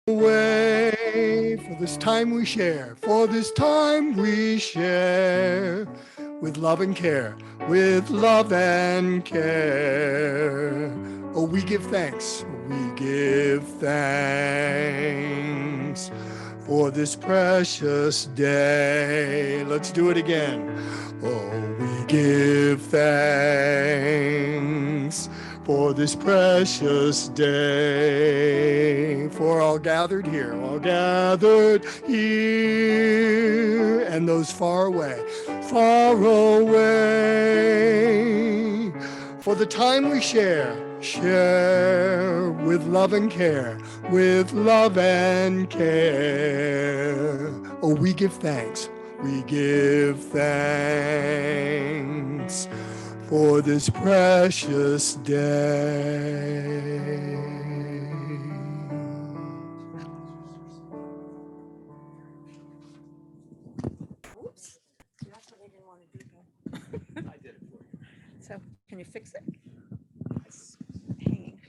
Way for this time we share, for this time we share with love and care, with love and care. Oh, we give thanks for this precious day. Let's do it again. Oh, we give thanks for this precious day, for all gathered here, and those far away, for the time we share with love and care, with love and care. Oh, we give thanks for this precious day. Oops, that's what I didn't want to do. I did it for you. So can you fix it? It's hanging.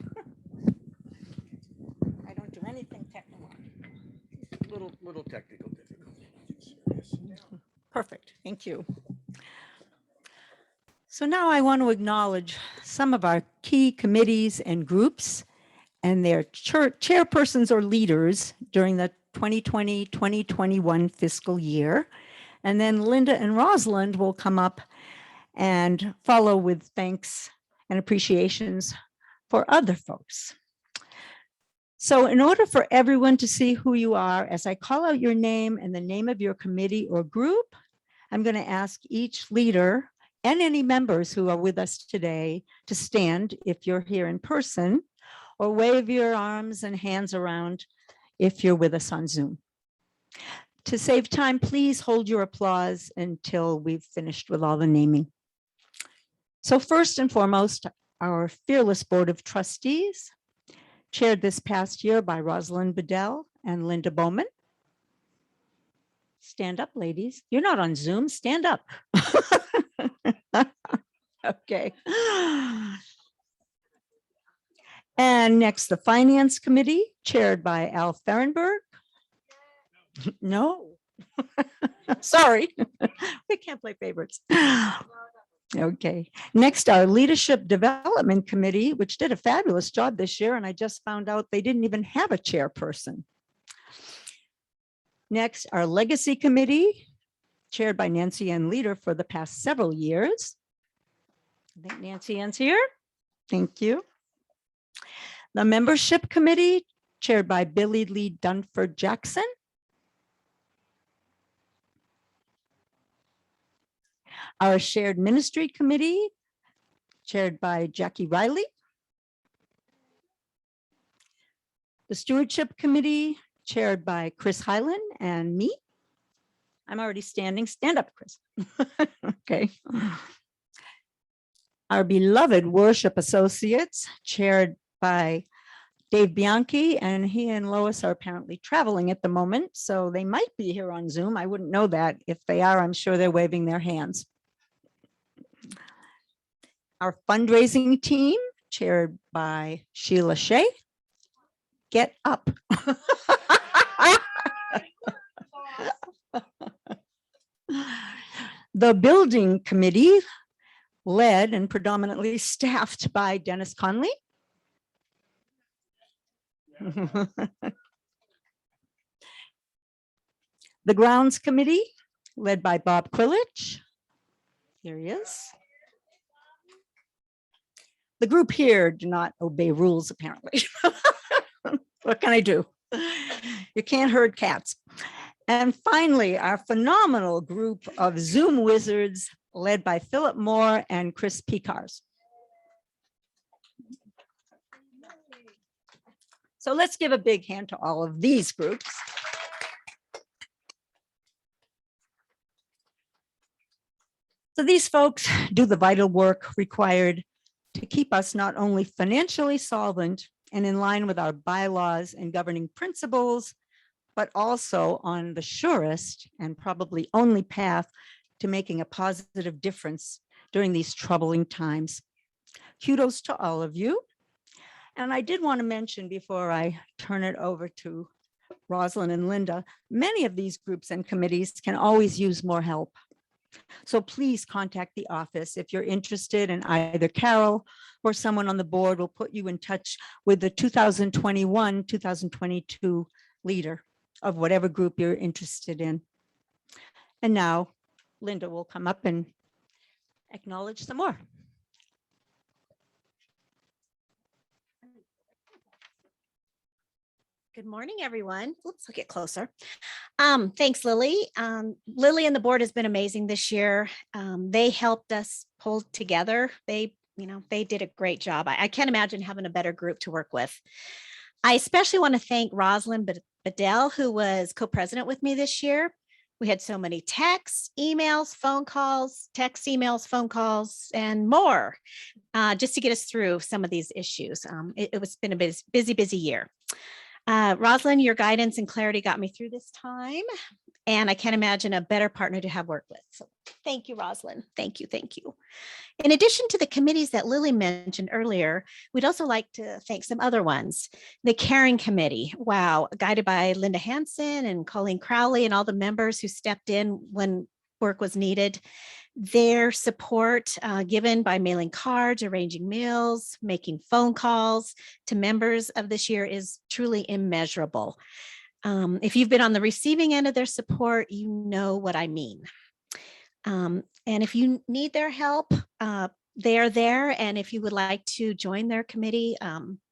I don't do anything technical. Little technical difficulty. Perfect, thank you. So now I want to acknowledge some of our key committees and groups and their chairpersons or leaders during the 2020-2021 fiscal year. And then Linda and Rosalind will come up and follow with thanks and appreciations for other folks. So in order for everyone to see who you are, as I call out your name and the name of your committee or group, I'm going to ask each leader and any members who are with us today to stand if you're here in person, or wave your arms and hands around if you're with us on Zoom. To save time, please hold your applause until we've finished with all the naming. So first and foremost, our fearless Board of Trustees, chaired this past year by Rosalind Bedell and Linda Bowman. Stand up, ladies. You're not on Zoom, stand up. Okay. And next, the Finance Committee, chaired by Al Ferenberg. No, sorry, we can't play favorites. Okay, next, our Leadership Development Committee, which did a fabulous job this year, and I just found out they didn't even have a chairperson. Next, our Legacy Committee, chaired by Nancy Ann Leader for the past several years. I think Nancy Ann's here. Thank you. The Membership Committee, chaired by Billy Lee Dunford Jackson. Our Shared Ministry Committee, chaired by Jackie Riley. The Stewardship Committee, chaired by Chris Hyland and me. I'm already standing. Stand up, Chris. Okay. Our beloved Worship Associates, chaired by Dave Bianchi, and he and Lois are apparently traveling at the moment, so they might be here on Zoom. I wouldn't know that. If they are, I'm sure they're waving their hands. Our fundraising team, chaired by Sheila Shea. Get up. The Building Committee, led and predominantly staffed by Dennis Conley. The Grounds Committee, led by Bob Quilich. Here he is. The group here do not obey rules, apparently. What can I do? You can't herd cats. And finally, our phenomenal group of Zoom wizards, led by Philip Moore and Chris Picars. So let's give a big hand to all of these groups. So these folks do the vital work required to keep us not only financially solvent and in line with our bylaws and governing principles, but also on the surest and probably only path to making a positive difference during these troubling times. Kudos to all of you. And I did want to mention before I turn it over to Rosalind and Linda, many of these groups and committees can always use more help. So please contact the office if you're interested, and either Carol or someone on the board will put you in touch with the 2021-2022 leader of whatever group you're interested in. And now Linda will come up and acknowledge some more. Good morning, everyone. Oops, I'll get closer. Thanks, Lily. Lily and the board has been amazing this year. They helped us pull together. They did a great job. I can't imagine having a better group to work with. I especially want to thank Rosalind Bedell, who was co-president with me this year. We had so many texts, emails, phone calls, and more, just to get us through some of these issues. It's been a busy year. Rosalind, your guidance and clarity got me through this time, and I can't imagine a better partner to have worked with. So thank you, Rosalind. Thank you. In addition to the committees that Lily mentioned earlier, we'd also like to thank some other ones. The Caring Committee, wow, guided by Linda Hansen and Colleen Crowley and all the members who stepped in when work was needed. Their support given by mailing cards, arranging meals, making phone calls to members of this year is truly immeasurable. If you've been on the receiving end of their support, you know what I mean. And if you need their help, they are there. And if you would like to join their committee,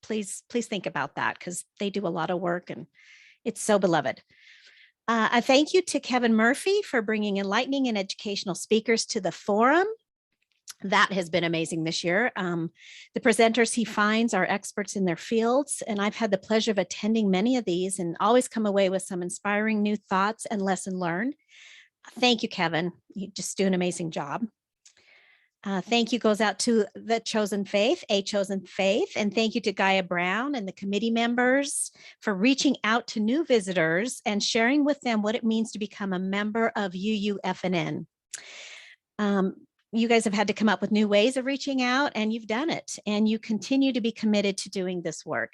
please think about that, because they do a lot of work and it's so beloved. A thank you to Kevin Murphy for bringing enlightening and educational speakers to the forum. That has been amazing this year. The presenters he finds are experts in their fields, and I've had the pleasure of attending many of these and always come away with some inspiring new thoughts and lesson learned. Thank you, Kevin. You just do an amazing job. Thank you goes out to the Chosen Faith, A Chosen Faith, and thank you to Gaia Brown and the committee members for reaching out to new visitors and sharing with them what it means to become a member of UUFNN. You guys have had to come up with new ways of reaching out, and you've done it, and you continue to be committed to doing this work.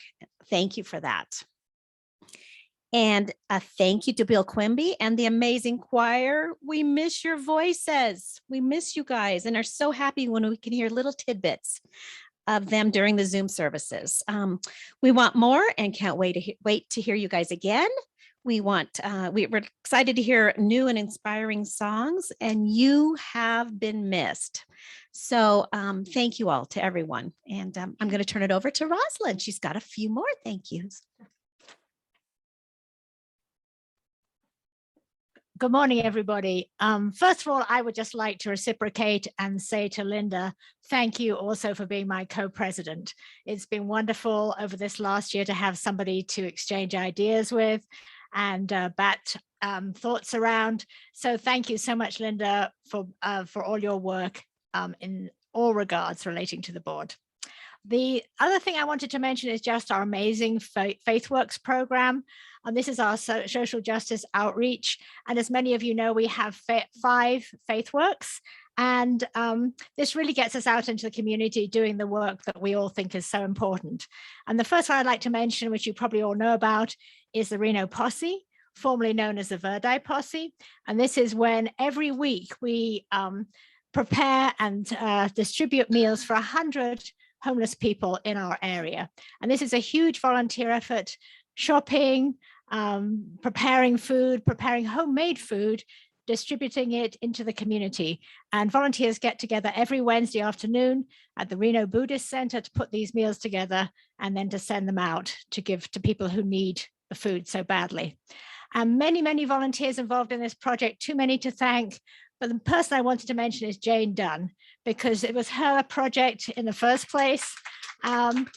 Thank you for that. And a thank you to Bill Quimby and the amazing choir. We miss your voices. We miss you guys and are so happy when we can hear little tidbits of them during the Zoom services. We want more and can't wait to hear you guys again. We're excited to hear new and inspiring songs, and you have been missed. So thank you all to everyone. And I'm going to turn it over to Rosalind. She's got a few more thank yous. Good morning, everybody. First of all, I would just like to reciprocate and say to Linda, thank you also for being my co-president. It's been wonderful over this last year to have somebody to exchange ideas with and bat thoughts around. So thank you so much, Linda, for all your work in all regards relating to the board. The other thing I wanted to mention is just our amazing FaithWorks program. And this is our social justice outreach. And as many of you know, we have 5 FaithWorks. And this really gets us out into the community doing the work that we all think is so important. And the first one I'd like to mention, which you probably all know about, is the Reno Posse, formerly known as the Verdi Posse. And this is when every week we prepare and distribute meals for 100 homeless people in our area. And this is a huge volunteer effort, shopping, preparing food, preparing homemade food, distributing it into the community. And volunteers get together every Wednesday afternoon at the Reno Buddhist Center to put these meals together and then to send them out to give to people who need the food so badly. And many, many volunteers involved in this project, too many to thank. But the person I wanted to mention is Jane Dunn, because it was her project in the first place. And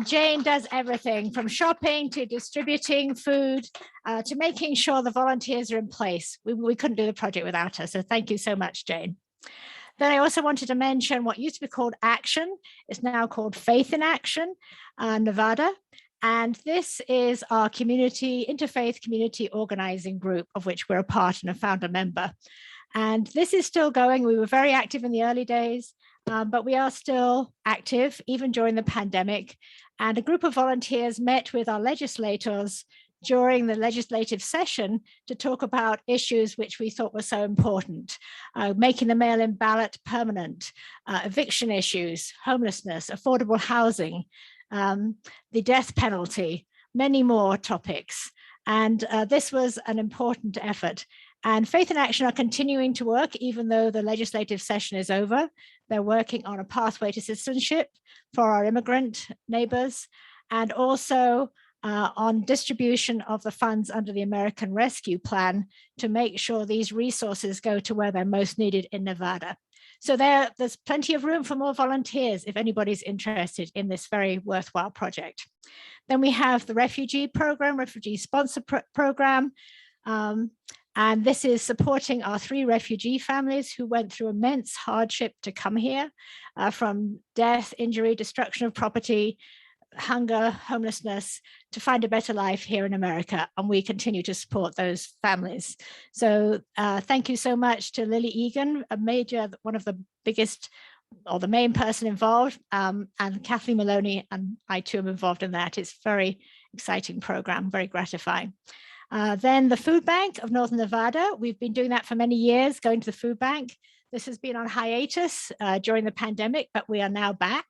Jane does everything from shopping to distributing food to making sure the volunteers are in place. We couldn't do the project without her. So thank you so much, Jane. Then I also wanted to mention what used to be called Action. It's now called Faith in Action, Nevada. And this is our community, interfaith community organizing group, of which we're a part and a founder member. And this is still going. We were very active in the early days, but we are still active even during the pandemic. And a group of volunteers met with our legislators during the legislative session to talk about issues which we thought were so important, making the mail-in ballot permanent, eviction issues, homelessness, affordable housing, the death penalty, many more topics. And this was an important effort. And Faith in Action are continuing to work, even though the legislative session is over. They're working on a pathway to citizenship for our immigrant neighbors, and also on distribution of the funds under the American Rescue Plan to make sure these resources go to where they're most needed in Nevada. So there's plenty of room for more volunteers if anybody's interested in this very worthwhile project. Then we have the refugee program, refugee sponsor program. And this is supporting our 3 refugee families who went through immense hardship to come here, from death, injury, destruction of property, hunger, homelessness, to find a better life here in America. And we continue to support those families. So thank you so much to Lily Egan, one of the biggest or the main person involved, and Kathleen Maloney, and I too am involved in that. It's a very exciting program, very gratifying. Then the Food Bank of Northern Nevada. We've been doing that for many years, going to the food bank. This has been on hiatus during the pandemic, but we are now back,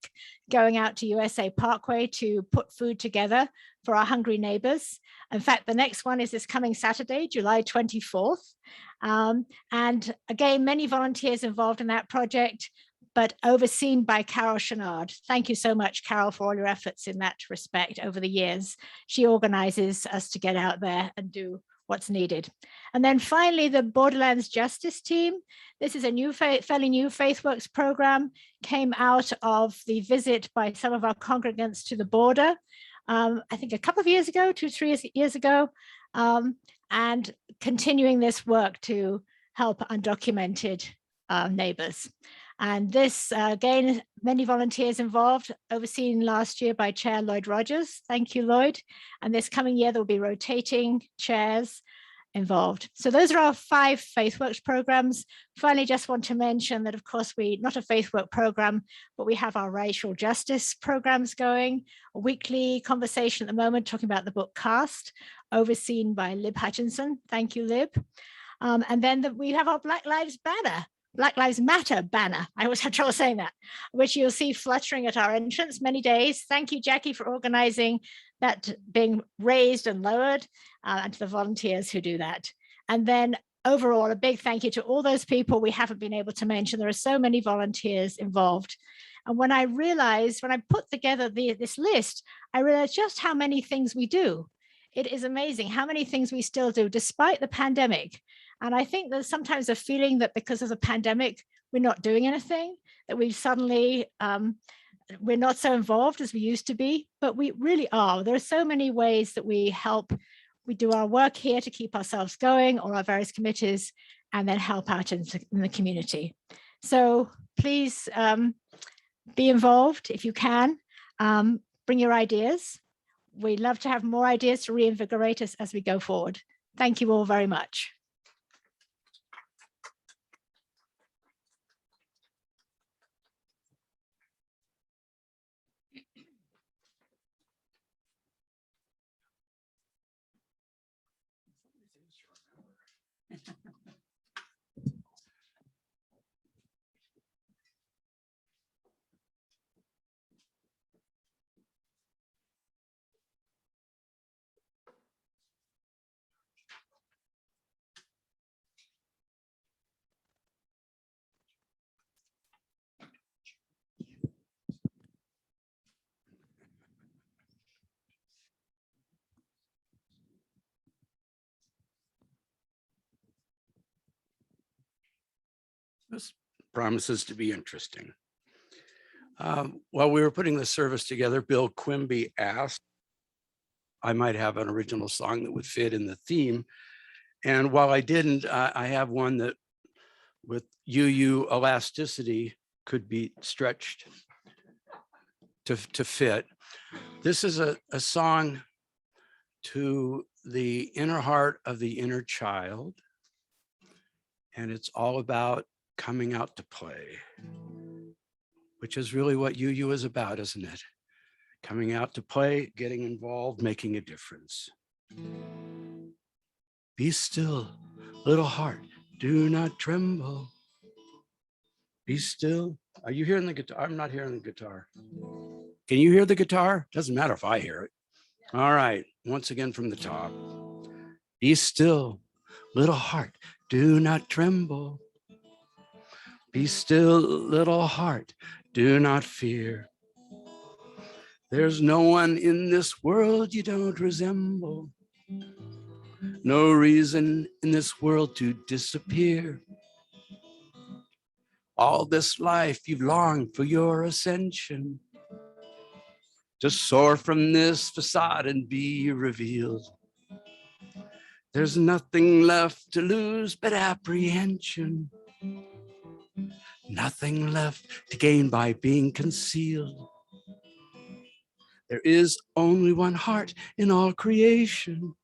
going out to USA Parkway to put food together for our hungry neighbors. In fact, the next one is this coming Saturday, July 24th. And again, many volunteers involved in that project, but overseen by Carol Chenard. Thank you so much, Carol, for all your efforts in that respect over the years. She organizes us to get out there and do what's needed. And then finally, the Borderlands Justice Team. This is a new, fairly new FaithWorks program, came out of the visit by some of our congregants to the border, I think a couple of years ago, 2-3 years ago, and continuing this work to help undocumented neighbors. And this, again, many volunteers involved, overseen last year by Chair Lloyd Rogers. Thank you, Lloyd. And this coming year, there'll be rotating chairs involved. So those are our 5 FaithWorks programs. Finally, just want to mention that, of course, not a FaithWork program, but we have our racial justice programs going, a weekly conversation at the moment talking about the book Cast, overseen by Lib Hutchinson. Thank you, Lib. And then we have our Black Lives Matter banner. I always have trouble saying that, which you'll see fluttering at our entrance many days. Thank you, Jackie, for organizing that being raised and lowered, and to the volunteers who do that. And then overall, a big thank you to all those people we haven't been able to mention. There are so many volunteers involved. And when I put together this list, I realized just how many things we do. It is amazing how many things we still do despite the pandemic. And I think there's sometimes a feeling that because of the pandemic, we're not doing anything, that we suddenly, we're not so involved as we used to be, but we really are. There are so many ways that we help. We do our work here to keep ourselves going, or our various committees, and then help out in the community. So please be involved if you can. Bring your ideas. We'd love to have more ideas to reinvigorate us as we go forward. Thank you all very much. This promises to be interesting. While we were putting the service together, Bill Quimby asked I might have an original song that would fit in the theme. And while I didn't, I have one that with UU elasticity could be stretched to fit. This is a song to the inner heart of the inner child. And it's all about coming out to play, which is really what UU is about, isn't it? Coming out to play, getting involved, making a difference. Be still, little heart, do not tremble. Be still. Are you hearing the guitar? I'm not hearing the guitar. Can you hear the guitar? Doesn't matter if I hear it. All right, once again from the top. Be still, little heart, do not tremble. Be still, little heart, do not fear. There's no one in this world you don't resemble. No reason in this world to disappear. All this life you've longed for your ascension, to soar from this facade and be revealed. There's nothing left to lose but apprehension. Nothing left to gain by being concealed. There is only one heart in all creation,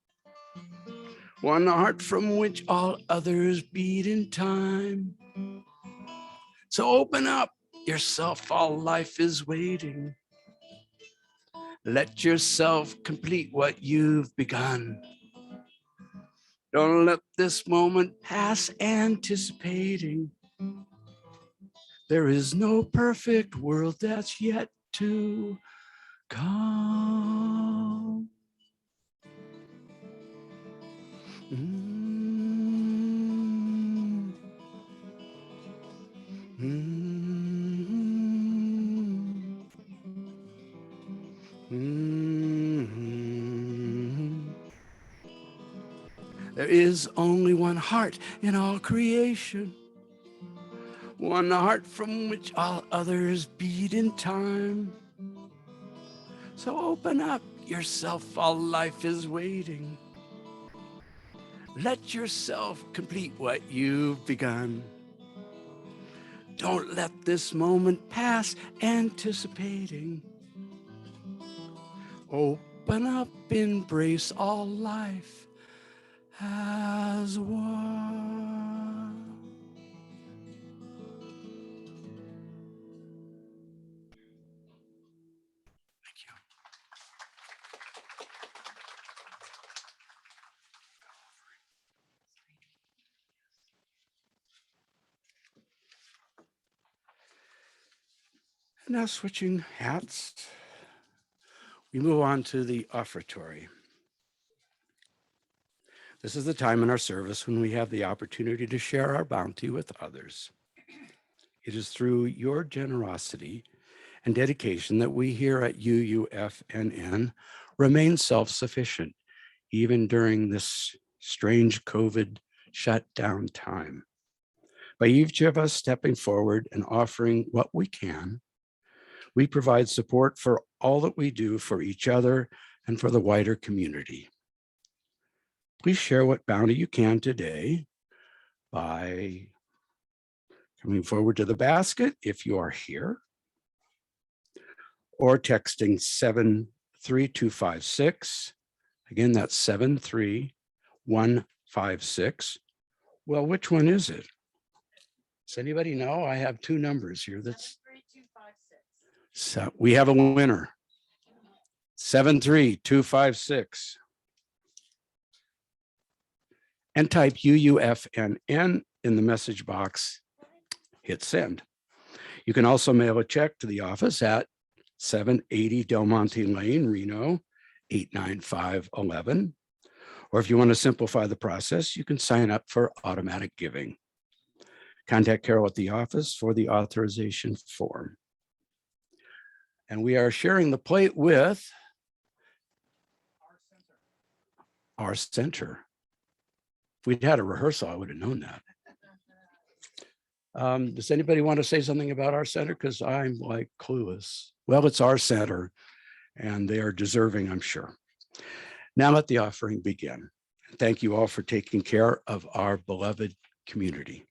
one heart from which all others beat in time. So open up yourself, all life is waiting. Let yourself complete what you've begun. Don't let this moment pass anticipating. There is no perfect world that's yet to come. Mm. Mm. Mm. There is only one heart in all creation, one heart from which all others beat in time. So open up yourself, all life is waiting. Let yourself complete what you've begun. Don't let this moment pass anticipating. Open up, embrace all life as one. Thank you. Now switching hats, we move on to the offertory. This is the time in our service when we have the opportunity to share our bounty with others. It is through your generosity and dedication that we here at UUFNN remain self-sufficient, even during this strange COVID shutdown time. By each of us stepping forward and offering what we can, we provide support for all that we do for each other and for the wider community. Please share what bounty you can today by coming forward to the basket if you are here, or texting 73256. Again, that's 73156. Well, which one is it? Does anybody know? I have two numbers here. That's 73256. So we have a winner. 73256. And type UUFNN in the message box. Hit send. You can also mail a check to the office at 780 Del Monte Lane, Reno, 89511. Or if you want to simplify the process, you can sign up for automatic giving. Contact Carol at the office for the authorization form. And we are sharing the plate with our center. If we'd had a rehearsal, I would have known that. Does anybody want to say something about our center? Because I'm like clueless. Well, it's our center and they are deserving, I'm sure. Now let the offering begin. Thank you all for taking care of our beloved community.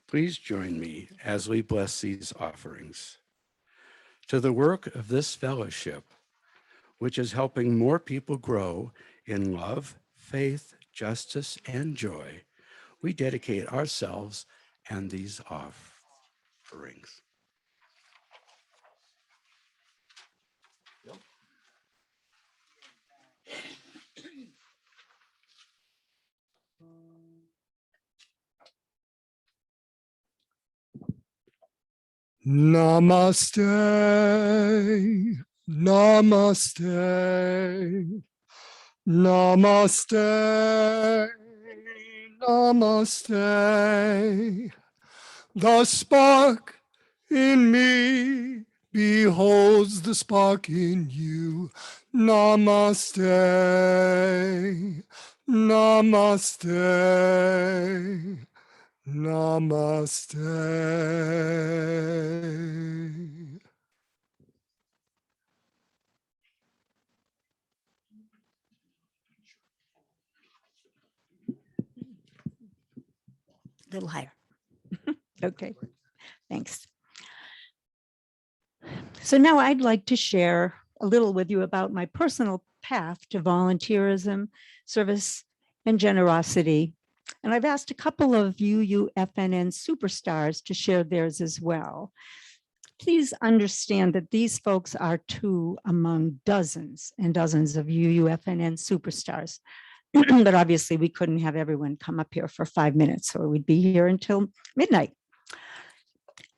Please join me as we bless these offerings. To the work of this fellowship, which is helping more people grow in love, faith, justice, and joy, we dedicate ourselves and these offerings. Namaste, namaste, namaste, namaste. The spark in me beholds the spark in you. Namaste, namaste, namaste. A little higher. Okay, thanks. So now I'd like to share a little with you about my personal path to volunteerism, service, and generosity. And I've asked a couple of UUFNN superstars to share theirs as well. Please understand that these folks are two among dozens and dozens of UUFNN superstars. But obviously we couldn't have everyone come up here for 5 minutes or we'd be here until midnight.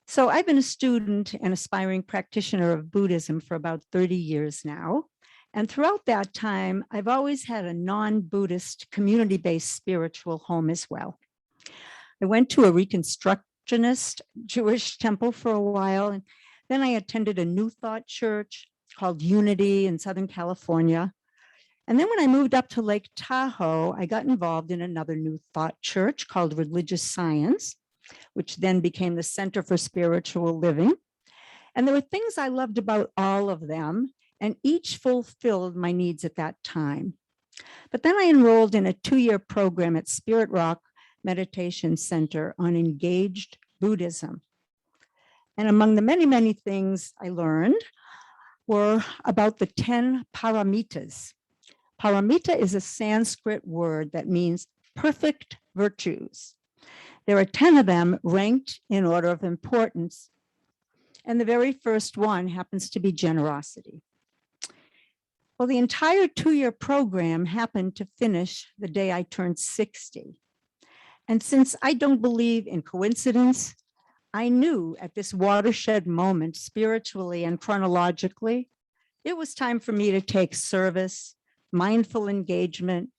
So I've been a student and aspiring practitioner of Buddhism for about 30 years now. And throughout that time, I've always had a non-Buddhist community-based spiritual home as well. I went to a Reconstructionist Jewish temple for a while, and then I attended a New Thought church called Unity in Southern California. And then when I moved up to Lake Tahoe, I got involved in another New Thought church called Religious Science, which then became the Center for Spiritual Living. And there were things I loved about all of them, and each fulfilled my needs at that time. But then I enrolled in a 2-year program at Spirit Rock Meditation Center on engaged Buddhism. And among the many, many things I learned were about the 10 paramitas. Paramita is a Sanskrit word that means perfect virtues. There are 10 of them ranked in order of importance. And the very first one happens to be generosity. Well, the entire 2-year program happened to finish the day I turned 60. And since I don't believe in coincidence, I knew at this watershed moment, spiritually and chronologically, it was time for me to take service, mindful engagement,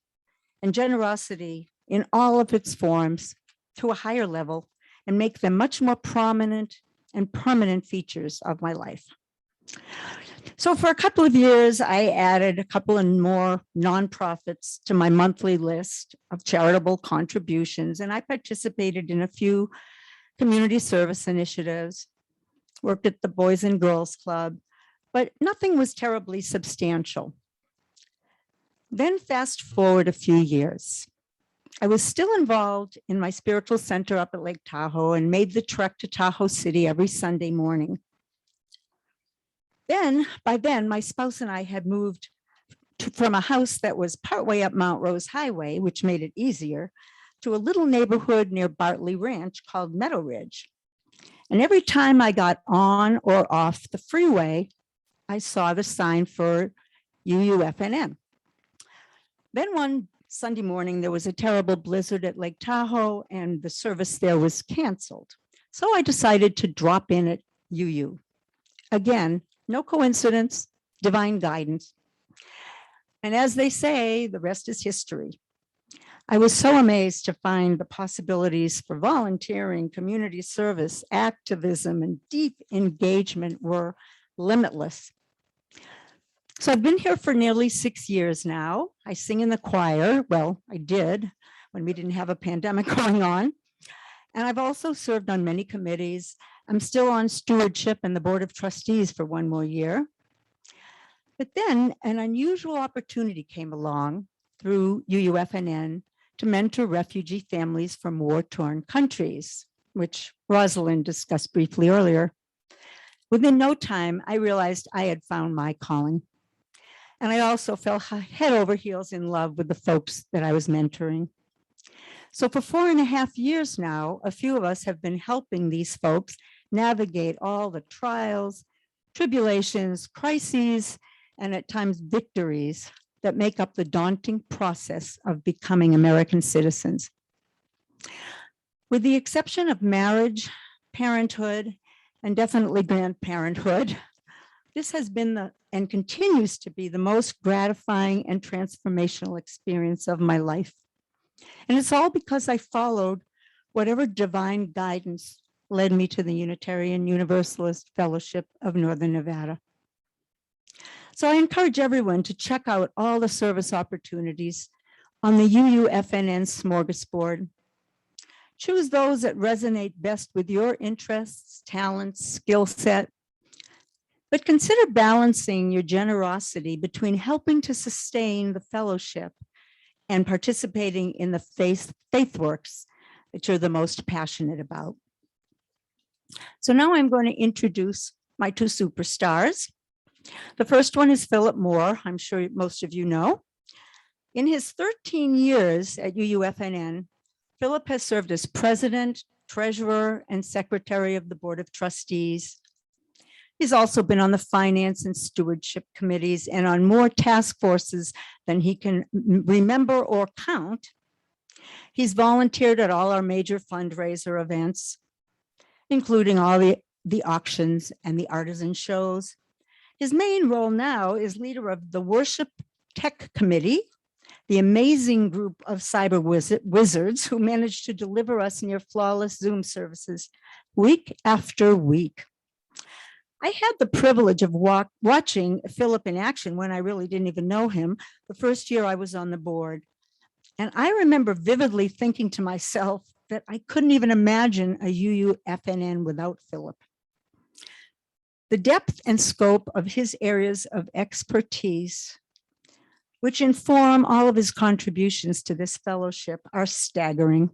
and generosity in all of its forms to a higher level and make them much more prominent and permanent features of my life. So for a couple of years, I added a couple of more nonprofits to my monthly list of charitable contributions, and I participated in a few community service initiatives, worked at the Boys and Girls Club, but nothing was terribly substantial. Then fast forward a few years. I was still involved in my spiritual center up at Lake Tahoe and made the trek to Tahoe City every Sunday morning. By then, my spouse and I had moved from a house that was partway up Mount Rose Highway, which made it easier, to a little neighborhood near Bartley Ranch called Meadow Ridge. And every time I got on or off the freeway, I saw the sign for UUFNN. Then one Sunday morning, there was a terrible blizzard at Lake Tahoe and the service there was canceled. So I decided to drop in at UU. Again, no coincidence, divine guidance. And as they say, the rest is history. I was so amazed to find the possibilities for volunteering, community service, activism, and deep engagement were limitless. So I've been here for nearly 6 years now. I sing in the choir. Well, I did when we didn't have a pandemic going on. And I've also served on many committees. I'm still on stewardship and the board of trustees for 1 more year. But then an unusual opportunity came along through UUFNN to mentor refugee families from war-torn countries. which Rosalind discussed briefly earlier. Within no time, I realized I had found my calling. And I also fell head over heels in love with the folks that I was mentoring. So for 4.5 years now, a few of us have been helping these folks navigate all the trials, tribulations, crises, and at times victories that make up the daunting process of becoming American citizens. With the exception of marriage, parenthood, and definitely grandparenthood, this has been and continues to be the most gratifying and transformational experience of my life. And it's all because I followed whatever divine guidance led me to the Unitarian Universalist Fellowship of Northern Nevada. So I encourage everyone to check out all the service opportunities on the UUFNN smorgasbord. Choose those that resonate best with your interests, talents, skill set, but consider balancing your generosity between helping to sustain the fellowship and participating in the faith works that you're the most passionate about. So now I'm going to introduce my two superstars. The first one is Philip Moore. I'm sure most of you know. In his 13 years at UUFNN, Philip has served as president, treasurer, and secretary of the Board of Trustees. He's also been on the finance and stewardship committees and on more task forces than he can remember or count. He's volunteered at all our major fundraiser events, including all the auctions and the artisan shows. His main role now is leader of the Worship Tech Committee, the amazing group of cyber wizards who managed to deliver us near flawless Zoom services week after week. I had the privilege of watching Philip in action when I really didn't even know him the first year I was on the board. And I remember vividly thinking to myself that I couldn't even imagine a UUFNN without Philip. The depth and scope of his areas of expertise, which inform all of his contributions to this fellowship, are staggering.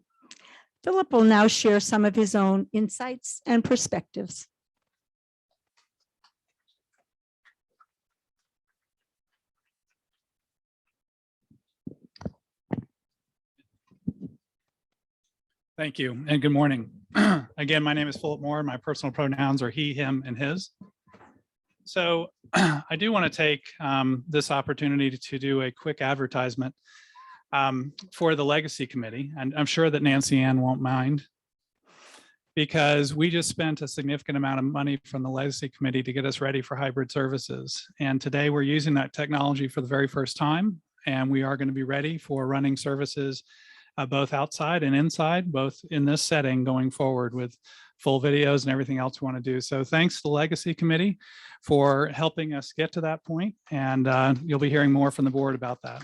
Philip will now share some of his own insights and perspectives. Thank you and good morning. Again, my name is Philip Moore. My personal pronouns are he, him, and his. So I do want to take this opportunity to do a quick advertisement for the Legacy Committee. And I'm sure that Nancy Ann won't mind, because we just spent a significant amount of money from the Legacy Committee to get us ready for hybrid services. And today we're using that technology for the very first time. And we are going to be ready for running services both outside and inside, both in this setting going forward with full videos and everything else we want to do. So thanks to the Legacy Committee for helping us get to that point. And you'll be hearing more from the board about that.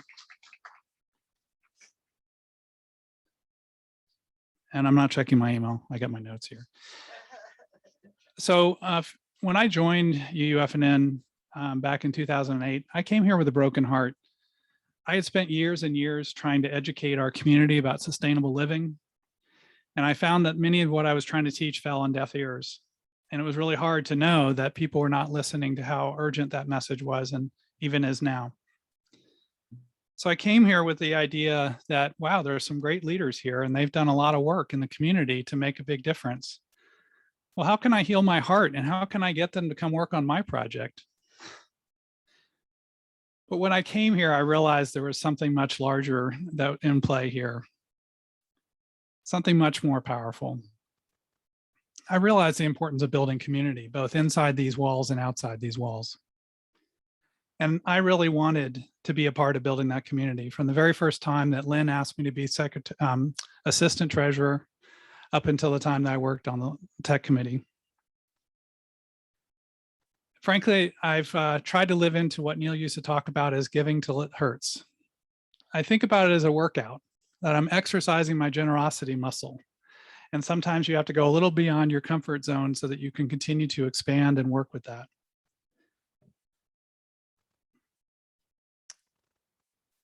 And I'm not checking my email. I got my notes here. So when I joined UUFNN back in 2008, I came here with a broken heart. I had spent years and years trying to educate our community about sustainable living. And I found that many of what I was trying to teach fell on deaf ears. And it was really hard to know that people were not listening to how urgent that message was, and even is now. So I came here with the idea that, wow, there are some great leaders here and they've done a lot of work in the community to make a big difference. Well, how can I heal my heart and how can I get them to come work on my project? But when I came here, I realized there was something much larger that in play here, something much more powerful. I realized the importance of building community, both inside these walls and outside these walls. And I really wanted to be a part of building that community from the very first time that Lynn asked me to be assistant treasurer up until the time that I worked on the tech committee. Frankly, I've tried to live into what Neil used to talk about as giving till it hurts. I think about it as a workout, that I'm exercising my generosity muscle. And sometimes you have to go a little beyond your comfort zone so that you can continue to expand and work with that.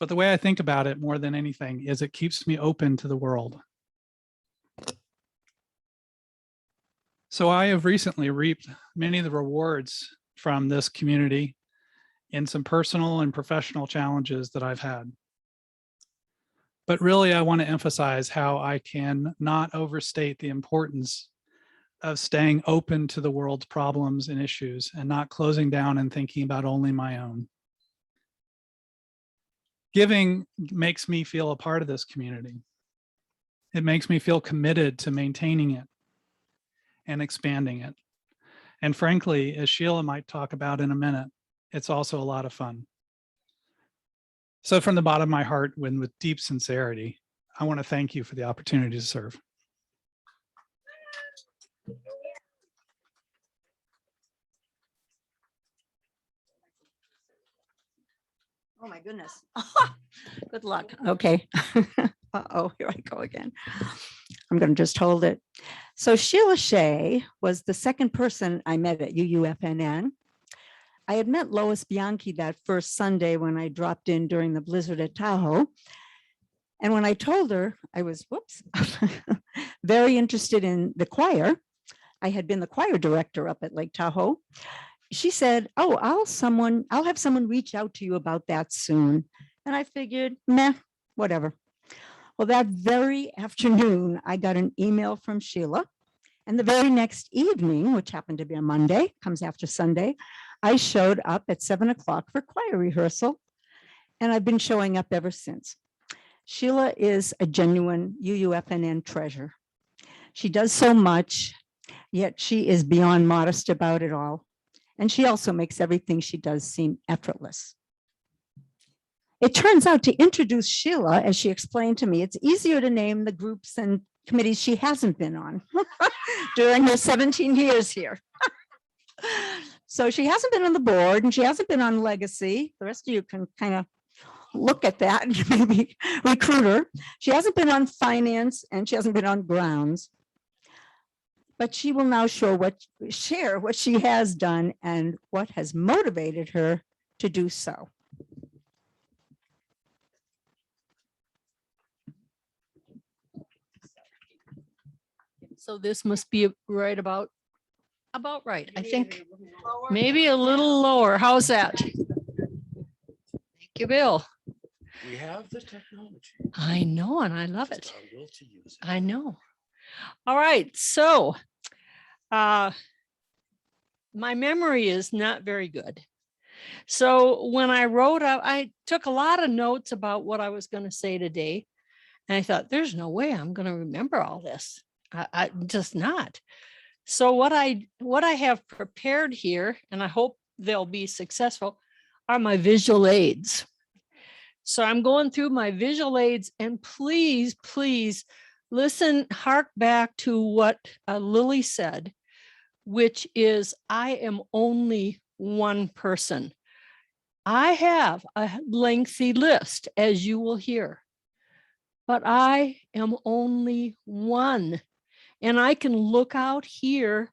But the way I think about it more than anything is it keeps me open to the world. So I have recently reaped many of the rewards from this community in some personal and professional challenges that I've had. But really, I want to emphasize how I can not overstate the importance of staying open to the world's problems and issues and not closing down and thinking about only my own. Giving makes me feel a part of this community. It makes me feel committed to maintaining it and expanding it. And frankly, as Sheila might talk about in a minute, it's also a lot of fun. So from the bottom of my heart, with deep sincerity, I want to thank you for the opportunity to serve. Oh my goodness. Good luck. Okay. Uh-oh, here I go again. I'm going to just hold it. So Sheila Shea was the second person I met at UUFNN. I had met Lois Bianchi that first Sunday when I dropped in during the blizzard at Tahoe. And when I told her I was, very interested in the choir, I had been the choir director up at Lake Tahoe. She said, oh, I'll have someone reach out to you about that soon. And I figured, meh, whatever. Well, that very afternoon, I got an email from Sheila. And the very next evening, which happened to be a Monday, comes after Sunday, I showed up at 7 o'clock for choir rehearsal. And I've been showing up ever since. Sheila is a genuine UUFNN treasure. She does so much, yet she is beyond modest about it all. And she also makes everything she does seem effortless. It turns out to introduce Sheila, as she explained to me, it's easier to name the groups and committees she hasn't been on during her 17 years here. So she hasn't been on the board and she hasn't been on Legacy. The rest of you can kind of look at that and maybe recruit her. She hasn't been on Finance and she hasn't been on Grounds. But she will now share what she has done and what has motivated her to do so. So this must be right about right. I think maybe a little lower. How's that? Thank you, Bill. We have the technology. I know, and I love It's it. our will to use it. I know. All right. So my memory is not very good. So when I wrote up, I took a lot of notes about what I was going to say today. And I thought, there's no way I'm going to remember all this. I just not. So what I have prepared here, and I hope they'll be successful, are my visual aids. So I'm going through my visual aids, and please, please listen, hark back to what Lily said, which is, I am only one person. I have a lengthy list, as you will hear, but I am only one. And I can look out here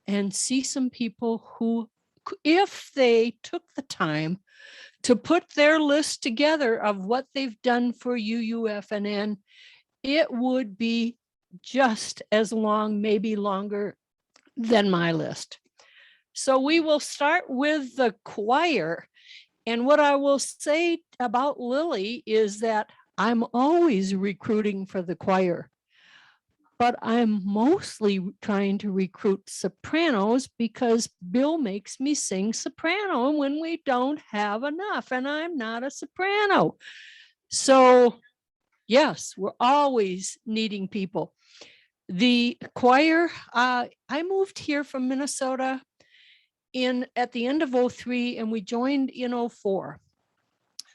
and see some people who, if they took the time to put their list together of what they've done for UUFNN, it would be just as long, maybe longer than my list. So we will start with the choir. And what I will say about Lily is that I'm always recruiting for the choir, but I'm mostly trying to recruit sopranos because Bill makes me sing soprano when we don't have enough, and I'm not a soprano. So yes, we're always needing people. The choir, I moved here from Minnesota at the end of 2003, and we joined in 2004.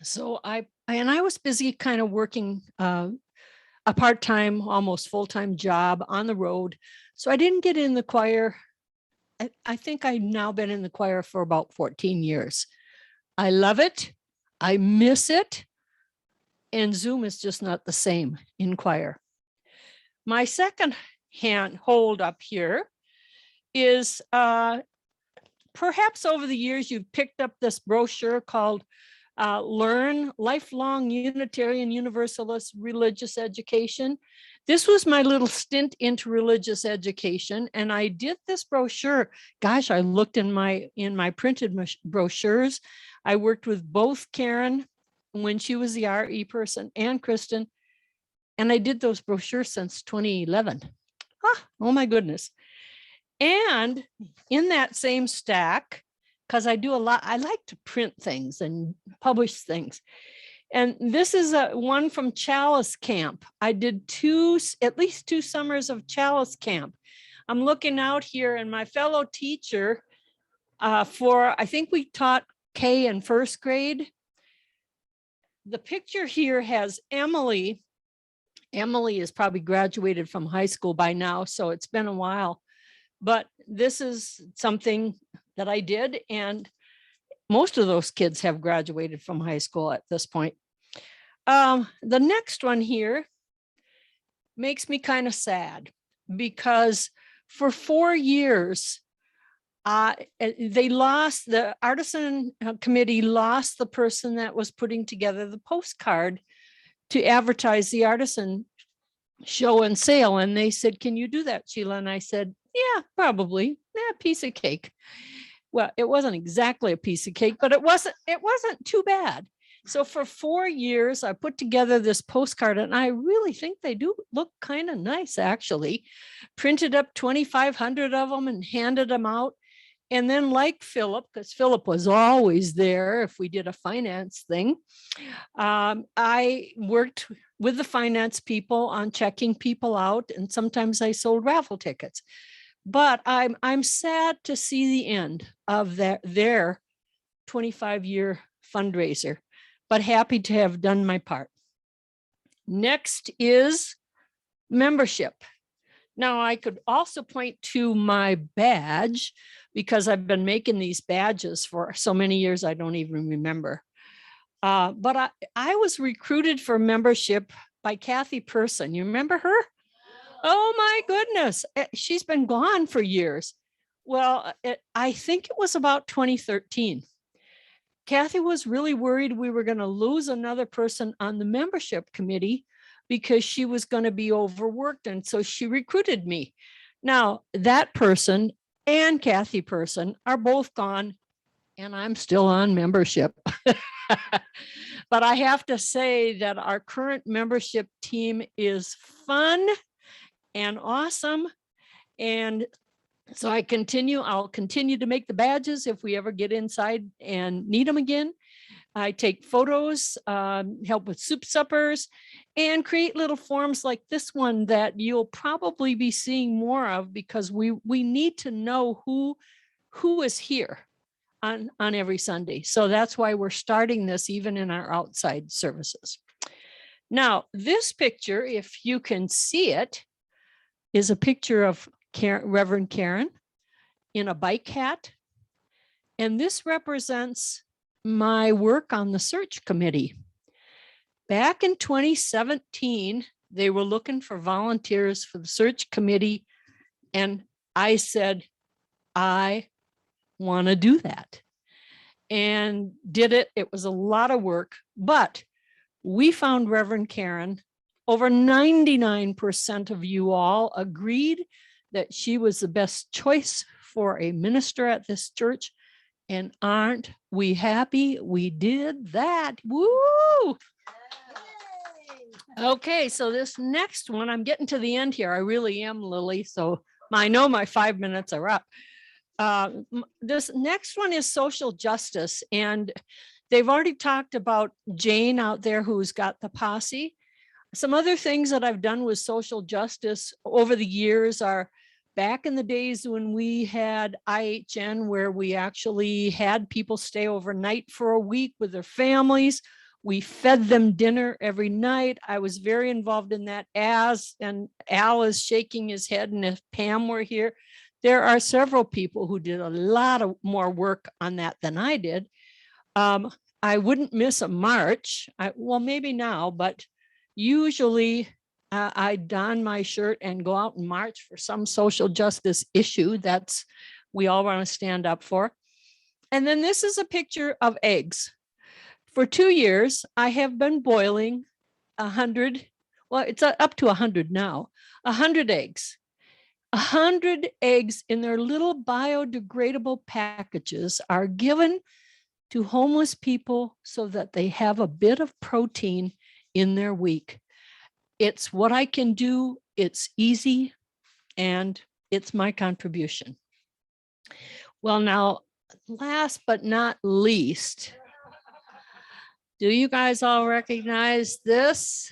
So I was busy kind of working a part-time, almost full-time job on the road. So I didn't get in the choir. I think I've now been in the choir for about 14 years. I love it. I miss it. And Zoom is just not the same in choir. My second hand hold up here is perhaps over the years, you've picked up this brochure called learn lifelong Unitarian Universalist religious education. This was my little stint into religious education, and I did this brochure. Gosh, I looked in my printed brochures. I worked with both Karen when she was the RE person and Kristen, and I did those brochures since 2011. Oh my goodness. And in that same stack, because I do a lot, I like to print things and publish things. And this is one from Chalice Camp. I did at least two summers of Chalice Camp. I'm looking out here, and my fellow teacher I think we taught K in first grade. The picture here has Emily. Emily is probably graduated from high school by now, so it's been a while. But this is something that I did, and most of those kids have graduated from high school at this point. The next one here makes me kind of sad, because for 4 years, the artisan committee lost the person that was putting together the postcard to advertise the artisan show and sale. And they said, "Can you do that, Sheila?" And I said, "Yeah, probably. Yeah, piece of cake." Well, it wasn't exactly a piece of cake, but it wasn't too bad. So for 4 years, I put together this postcard, and I really think they do look kind of nice, actually. Printed up 2,500 of them and handed them out. And then, like Philip, because Philip was always there if we did a finance thing, I worked with the finance people on checking people out, and sometimes I sold raffle tickets. But I'm sad to see the end of their 25-year fundraiser, but happy to have done my part. Next is membership. Now, I could also point to my badge, because I've been making these badges for so many years, I don't even remember. But I was recruited for membership by Kathy Person. You remember her? Oh my goodness, she's been gone for years. Well, I think it was about 2013. Kathy was really worried we were going to lose another person on the membership committee because she was going to be overworked. And so she recruited me. Now, that person and Kathy Person are both gone, and I'm still on membership. But I have to say that our current membership team is fun and awesome. And so I'll continue to make the badges if we ever get inside and need them again. I take photos, help with soup suppers, and create little forms like this one that you'll probably be seeing more of, because we need to know who is here on every Sunday. So that's why we're starting this even in our outside services. Now, this picture, if you can see it, is a picture of Reverend Karen in a bike hat. And this represents my work on the search committee. Back in 2017, they were looking for volunteers for the search committee. And I said, I want to do that, and did it. It was a lot of work, but we found Reverend Karen. Over 99% of you all agreed that she was the best choice for a minister at this church. And aren't we happy we did that? Woo! Okay, so this next one, I'm getting to the end here. I really am, Lily. So I know my 5 minutes are up. This next one is social justice. And they've already talked about Jane out there who's got the posse. Some other things that I've done with social justice over the years are back in the days when we had IHN, where we actually had people stay overnight for a week with their families. We fed them dinner every night. I was very involved in that, and Al is shaking his head, and if Pam were here, there are several people who did a lot of more work on that than I did. I wouldn't miss a march. Well, maybe now, but usually I don my shirt and go out and march for some social justice issue that's we all want to stand up for. And then this is a picture of eggs. For 2 years, I have been boiling 100, well, it's up to 100 now, 100 eggs. 100 eggs in their little biodegradable packages are given to homeless people so that they have a bit of protein in their week. It's what I can do. It's easy, and it's my contribution. Well, now, last but not least, do you guys all recognize this?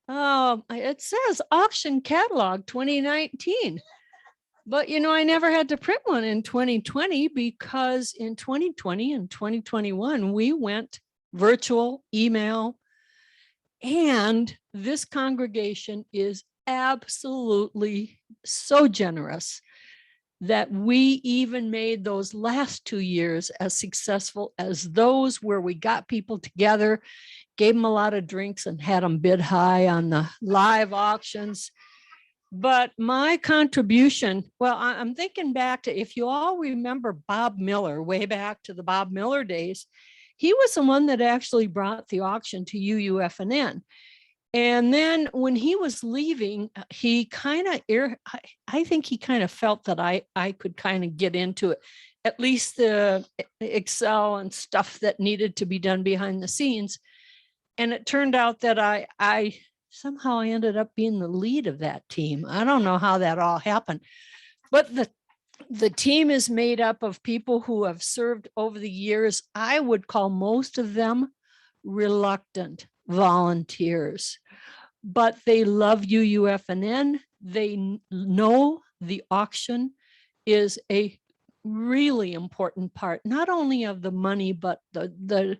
Oh, it says auction catalog 2019. But you know, I never had to print one in 2020 because in 2020 and 2021, we went virtual, email, and this congregation is absolutely so generous that we even made those last 2 years as successful as those where we got people together, gave them a lot of drinks and had them bid high on the live auctions. But my contribution, well, I'm thinking back to, if you all remember Bob Miller, way back to the Bob Miller days, he was the one that actually brought the auction to UUFNN. And then when he was leaving, he kind of, I think he kind of felt that I could kind of get into it, at least the Excel and stuff that needed to be done behind the scenes. And it turned out that I somehow ended up being the lead of that team. I don't know how that all happened, but the team is made up of people who have served over the years. I would call most of them reluctant volunteers, but they love UUFNN. They know the auction is a really important part, not only of the money, but the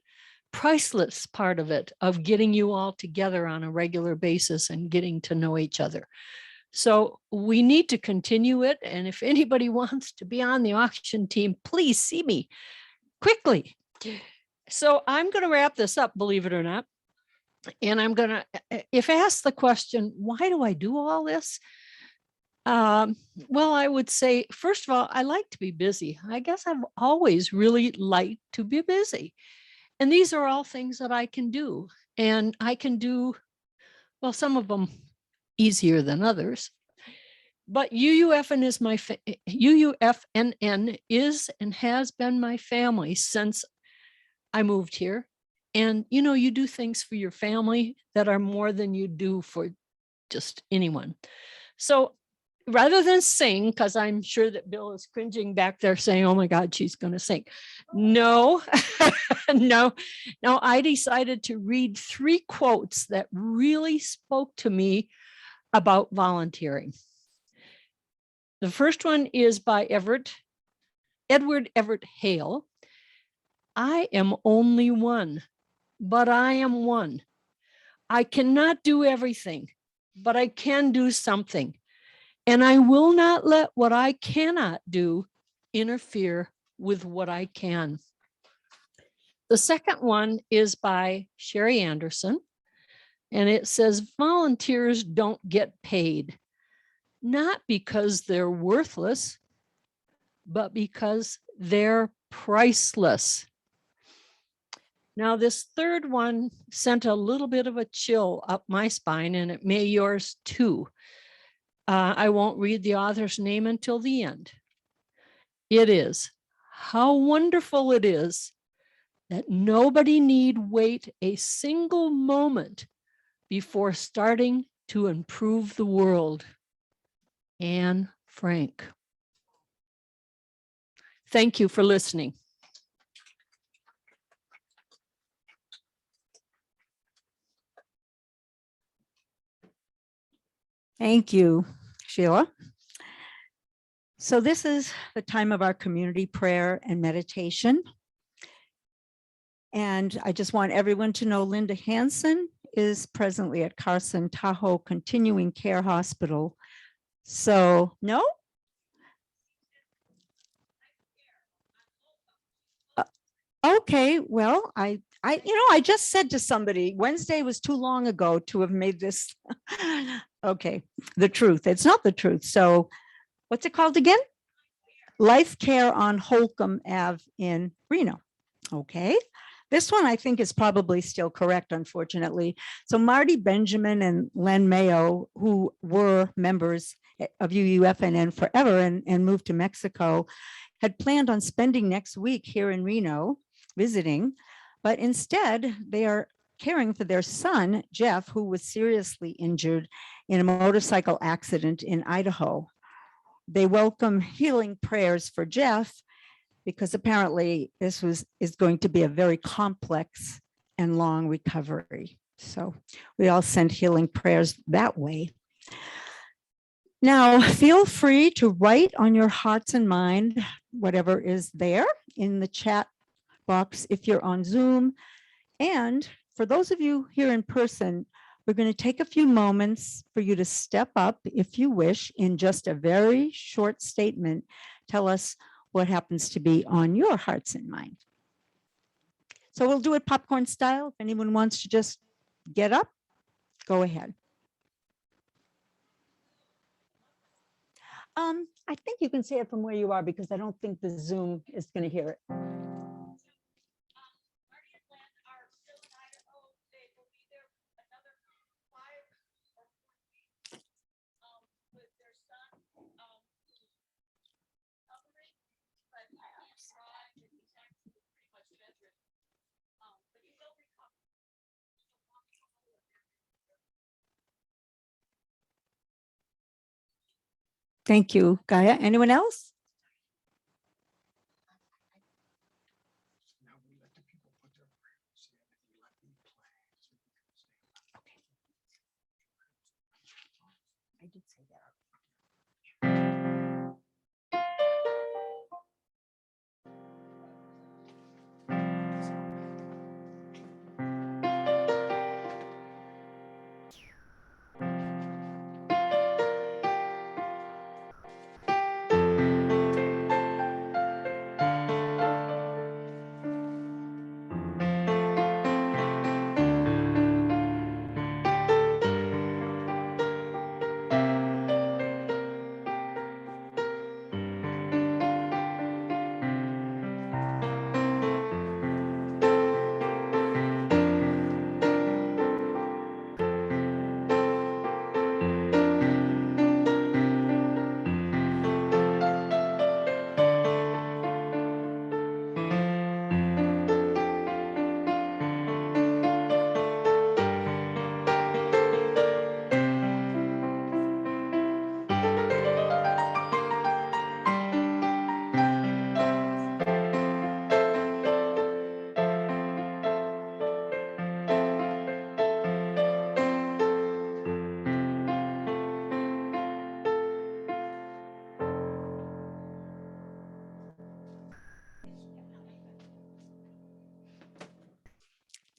priceless part of it, of getting you all together on a regular basis and getting to know each other. So we need to continue it. And if anybody wants to be on the auction team, please see me quickly. So I'm going to wrap this up, believe it or not. And I'm going to, if asked the question, why do I do all this? Well, I would say, first of all, I like to be busy. I guess I've always really liked to be busy. And these are all things that I can do. And I can do, well, some of them easier than others. But UUFNN is and has been my family since I moved here. And, you know, you do things for your family that are more than you do for just anyone. So rather than sing, because I'm sure that Bill is cringing back there saying, oh my God, she's going to sing. No, no, I decided to read 3 quotes that really spoke to me about volunteering. The first one is by Edward Everett Hale. I am only one, but I am one. I cannot do everything, but I can do something. And I will not let what I cannot do interfere with what I can. The second one is by Sherry Anderson. And it says, volunteers don't get paid, not because they're worthless, but because they're priceless. Now, this third one sent a little bit of a chill up my spine, and it may yours too. I won't read the author's name until the end. It is, how wonderful it is that nobody need wait a single moment before starting to improve the world. Anne Frank. Thank you for listening. Thank you, Sheila. So this is the time of our community prayer and meditation. And I just want everyone to know Linda Hansen is presently at Carson Tahoe Continuing Care Hospital. So no? Okay, well, I just said to somebody, Wednesday was too long ago to have made this. Okay, the truth. It's not the truth. So what's it called again? Life Care on Holcomb Ave in Reno. Okay, This one I think is probably still correct, unfortunately. So Marty Benjamin and Len Mayo, who were members of UUFNN forever and moved to Mexico, had planned on spending next week here in Reno visiting, but instead they are caring for their son, Jeff, who was seriously injured in a motorcycle accident in Idaho. They welcome healing prayers for Jeff because apparently this is going to be a very complex and long recovery. So we all send healing prayers that way. Now, feel free to write on your hearts and mind, whatever is there in the chat box if you're on Zoom. And for those of you here in person, we're going to take a few moments for you to step up, if you wish, in just a very short statement. Tell us what happens to be on your hearts and mind. So we'll do it popcorn style. If anyone wants to just get up, go ahead. I think you can say it from where you are because I don't think the Zoom is going to hear it. Thank you, Gaia. Anyone else? I did say that.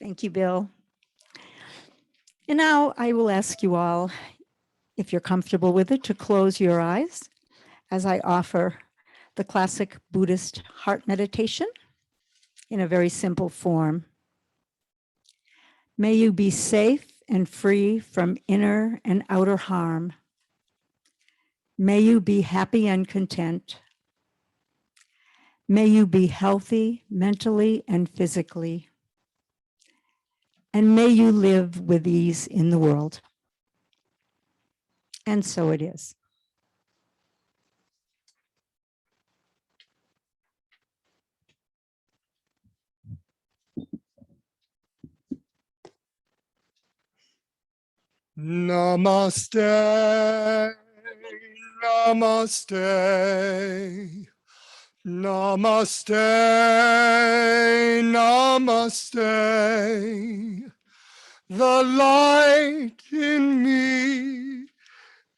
Thank you, Bill. And now I will ask you all, if you're comfortable with it, to close your eyes as I offer the classic Buddhist heart meditation in a very simple form. May you be safe and free from inner and outer harm. May you be happy and content. May you be healthy mentally and physically. And may you live with ease in the world. And so it is. Namaste, namaste, namaste, namaste. The light in me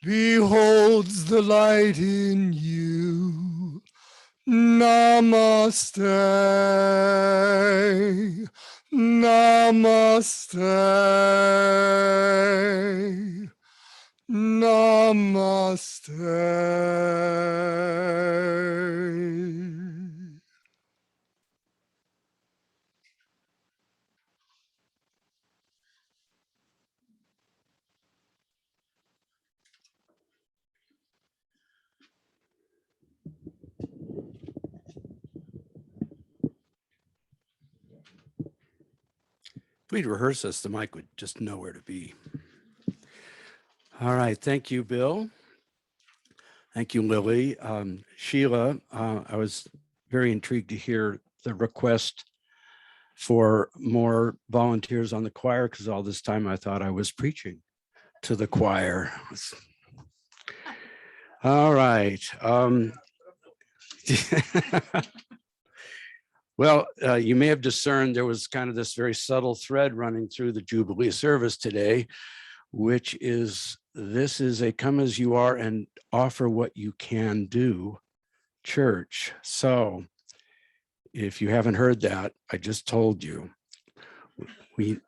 beholds the light in you. Namaste, namaste, namaste. we'd rehearse this, the mic would just know where to be. All right, thank you, Bill. Thank you, Lily. Sheila, I was very intrigued to hear the request for more volunteers on the choir, because all this time I thought I was preaching to the choir. All right. Well, you may have discerned there was kind of this very subtle thread running through the Jubilee service today, which is, this is a come as you are and offer what you can do church. So if you haven't heard that, I just told you, we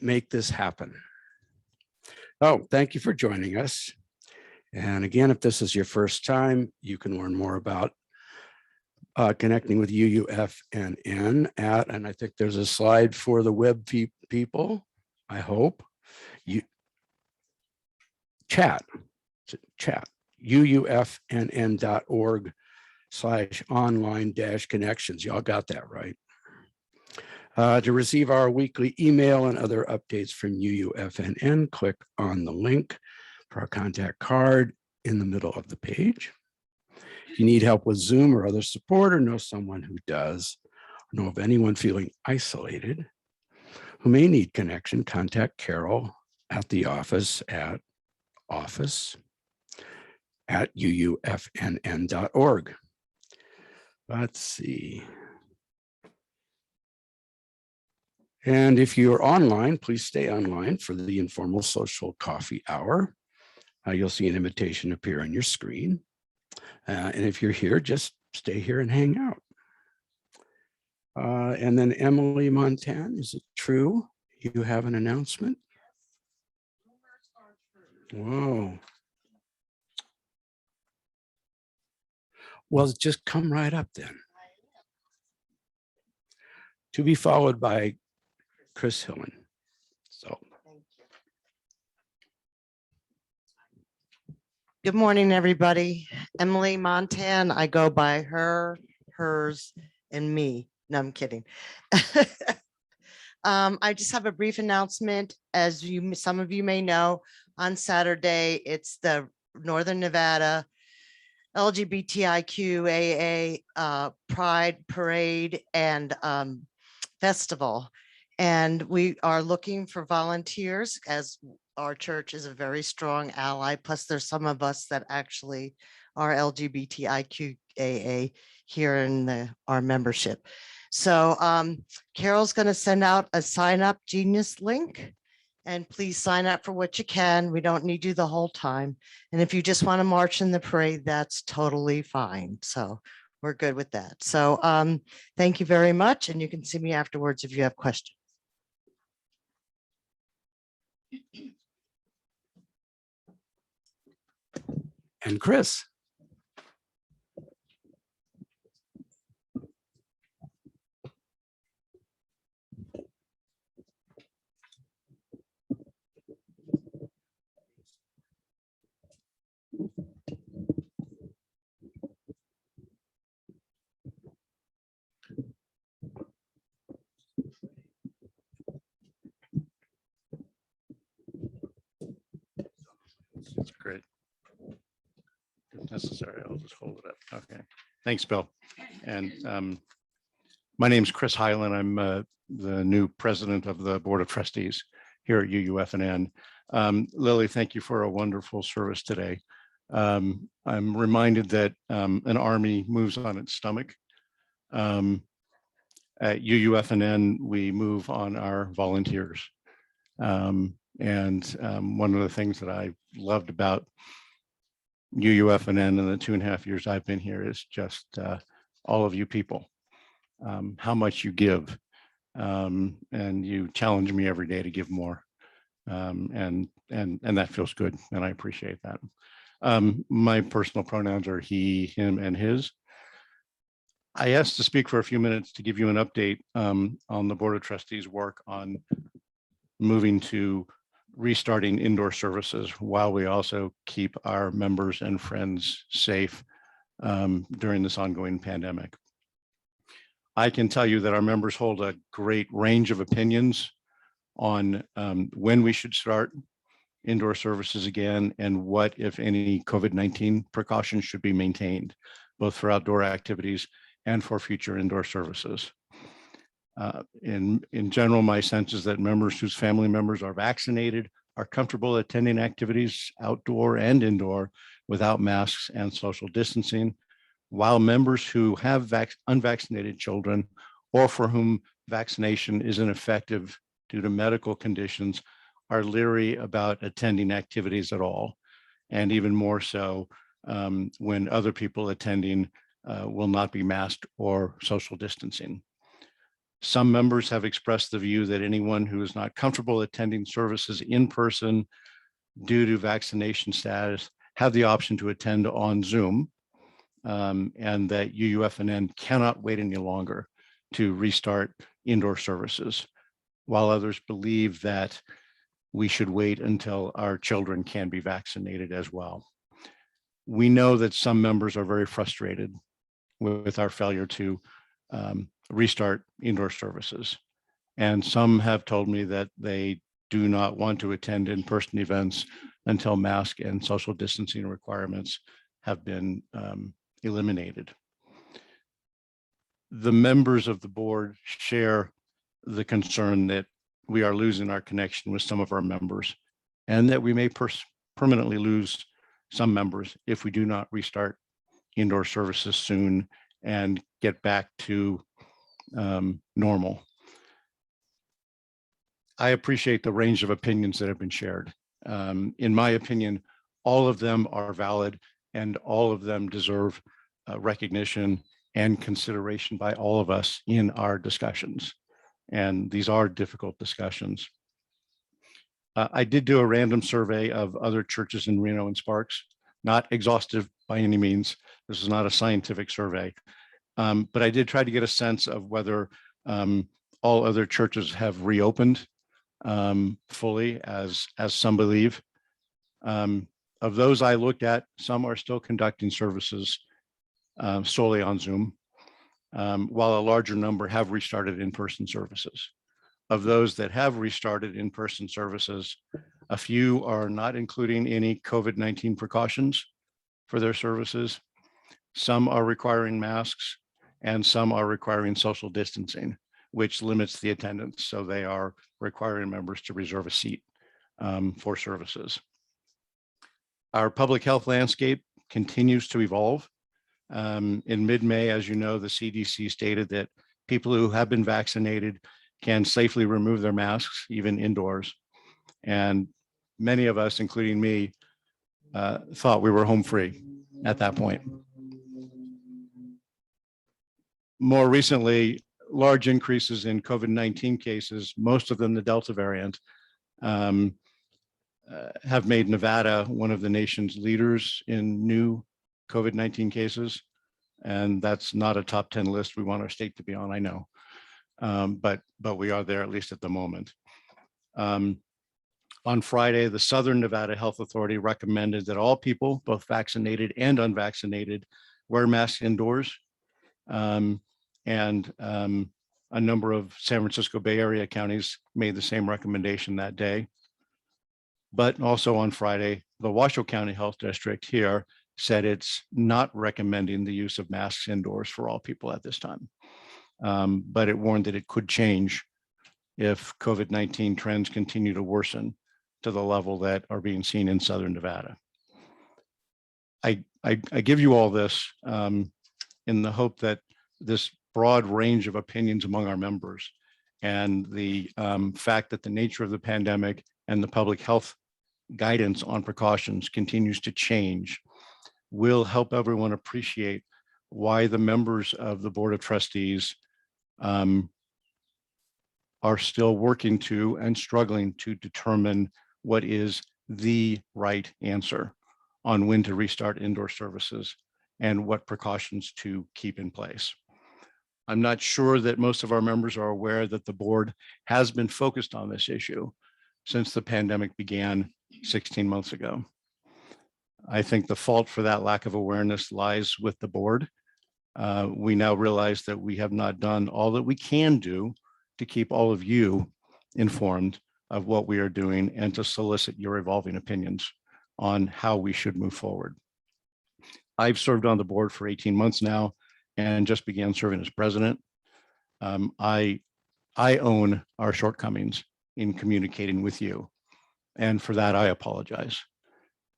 make this happen. Oh, thank you for joining us. And again, if this is your first time, you can learn more about connecting with UUFNN at, and I think there's a slide for the web people, I hope. Chat, uufnn.org/online-connections. Y'all got that right. To receive our weekly email and other updates from UUFNN, click on the link for our contact card in the middle of the page. If you need help with Zoom or other support, or know someone who does, or know of anyone feeling isolated who may need connection, contact Carol at the office at uufnn.org. Let's see. And if you're online, please stay online for the informal social coffee hour. You'll see an invitation appear on your screen. And if you're here, just stay here and hang out. And then Emily Montan, is it true you have an announcement? Whoa. Well, just come right up then. To be followed by Chris Hillen. So. Good morning, everybody. Emily Montan. I go by her, hers, and me. No, I'm kidding. I just have a brief announcement. As some of you may know, on Saturday, it's the Northern Nevada LGBTIQAA Pride Parade and Festival. And we are looking for volunteers, as our church is a very strong ally. Plus, there's some of us that actually are LGBTIQAA here in our membership. So Carol's going to send out a sign up Genius link, and please sign up for what you can. We don't need you the whole time. And if you just want to march in the parade, that's totally fine. So we're good with that. So thank you very much. And you can see me afterwards if you have questions. And Chris. That's great. If necessary, I'll just hold it up. Okay. Thanks, Bill. And my name is Chris Hyland. I'm the new president of the Board of Trustees here at UUFNN. Lily, thank you for a wonderful service today. I'm reminded that an army moves on its stomach. At UUFNN, we move on our volunteers. One of the things that I loved about UUFNN in the 2.5 years I've been here is just all of you people, how much you give, and you challenge me every day to give more, and that feels good, and I appreciate that. My personal pronouns are he, him, and his. I asked to speak for a few minutes to give you an update on the Board of Trustees' work on moving to restarting indoor services while we also keep our members and friends safe during this ongoing pandemic. I can tell you that our members hold a great range of opinions on when we should start indoor services again and what, if any, COVID-19 precautions should be maintained, both for outdoor activities and for future indoor services. In general, my sense is that members whose family members are vaccinated are comfortable attending activities outdoor and indoor without masks and social distancing, while members who have unvaccinated children or for whom vaccination is ineffective due to medical conditions are leery about attending activities at all, and even more so when other people attending will not be masked or social distancing. Some members have expressed the view that anyone who is not comfortable attending services in person due to vaccination status have the option to attend on Zoom, and that UUFNN cannot wait any longer to restart indoor services, while others believe that we should wait until our children can be vaccinated as well. We know that some members are very frustrated with our failure to restart indoor services. And some have told me that they do not want to attend in-person events until mask and social distancing requirements have been eliminated. The members of the board share the concern that we are losing our connection with some of our members and that we may permanently lose some members if we do not restart indoor services soon and get back to normal. I appreciate the range of opinions that have been shared. In my opinion, all of them are valid and all of them deserve recognition and consideration by all of us in our discussions. And these are difficult discussions. I did do a random survey of other churches in Reno and Sparks, not exhaustive by any means. This is not a scientific survey, but I did try to get a sense of whether all other churches have reopened fully, as some believe. Of those I looked at, some are still conducting services solely on Zoom, while a larger number have restarted in-person services. Of those that have restarted in-person services, a few are not including any COVID-19 precautions for their services. Some are requiring masks and some are requiring social distancing, which limits the attendance. So they are requiring members to reserve a seat for services. Our public health landscape continues to evolve. In mid-May, as you know, the CDC stated that people who have been vaccinated can safely remove their masks, even indoors. And many of us, including me, thought we were home free at that point. More recently, large increases in COVID-19 cases, most of them the Delta variant, have made Nevada one of the nation's leaders in new COVID-19 cases. And that's not a top 10 list we want our state to be on, I know. But we are there, at least at the moment. On Friday, the Southern Nevada Health Authority recommended that all people, both vaccinated and unvaccinated, wear masks indoors. And a number of San Francisco Bay Area counties made the same recommendation that day. But also on Friday, the Washoe County Health District here said it's not recommending the use of masks indoors for all people at this time. But it warned that it could change if COVID-19 trends continue to worsen to the level that are being seen in Southern Nevada. I give you all this in the hope that this broad range of opinions among our members and the fact that the nature of the pandemic and the public health guidance on precautions continues to change will help everyone appreciate why the members of the Board of Trustees are still working to and struggling to determine what is the right answer on when to restart indoor services and what precautions to keep in place. I'm not sure that most of our members are aware that the board has been focused on this issue since the pandemic began 16 months ago. I think the fault for that lack of awareness lies with the board We now realize that we have not done all that we can do to keep all of you informed of what we are doing and to solicit your evolving opinions on how we should move forward. I've served on the board for 18 months now and just began serving as president. I own our shortcomings in communicating with you, and for that I apologize.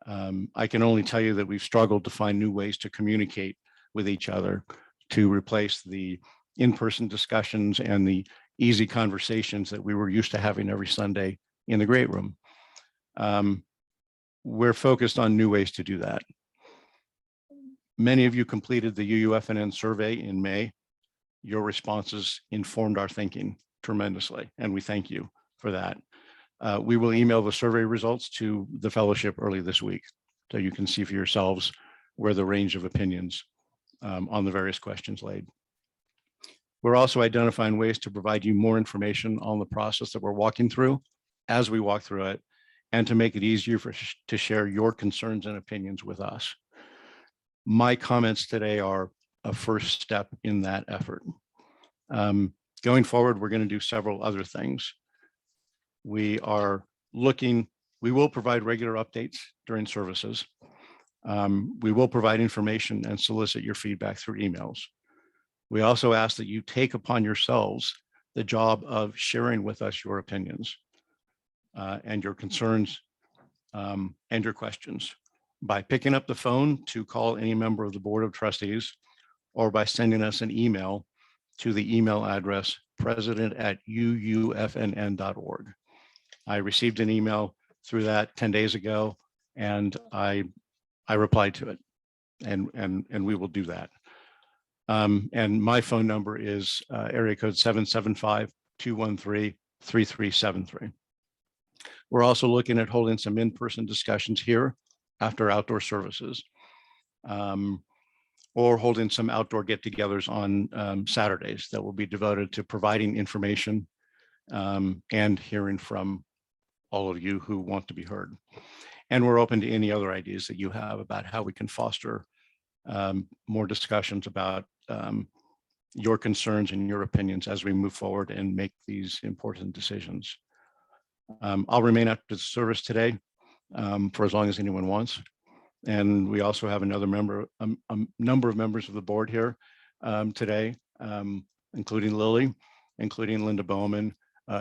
I can only tell you that we've struggled to find new ways to communicate with each other to replace the in-person discussions and the easy conversations that we were used to having every Sunday in the great room. We're focused on new ways to do that. Many of you completed the UUFNN survey in May. Your responses informed our thinking tremendously, and we thank you for that. We will email the survey results to the fellowship early this week, so you can see for yourselves where the range of opinions on the various questions laid. We're also identifying ways to provide you more information on the process that we're walking through as we walk through it, and to make it easier to share your concerns and opinions with us. My comments today are a first step in that effort. Going forward, we're going to do several other things. We will provide regular updates during services. We will provide information and solicit your feedback through emails. We also ask that you take upon yourselves the job of sharing with us your opinions and your concerns and your questions by picking up the phone to call any member of the Board of Trustees, or by sending us an email to the email address president@uufnn.org. I received an email through that 10 days ago, and I replied to it, and we will do that. And my phone number is area code 775-213-3373. We're also looking at holding some in-person discussions here after outdoor services, or holding some outdoor get-togethers on Saturdays that will be devoted to providing information and hearing from all of you who want to be heard. And we're open to any other ideas that you have about how we can foster more discussions about your concerns and your opinions as we move forward and make these important decisions. I'll remain after the service today for as long as anyone wants. And we also have another number of members of the board here today, including Lily, including Linda Bowman,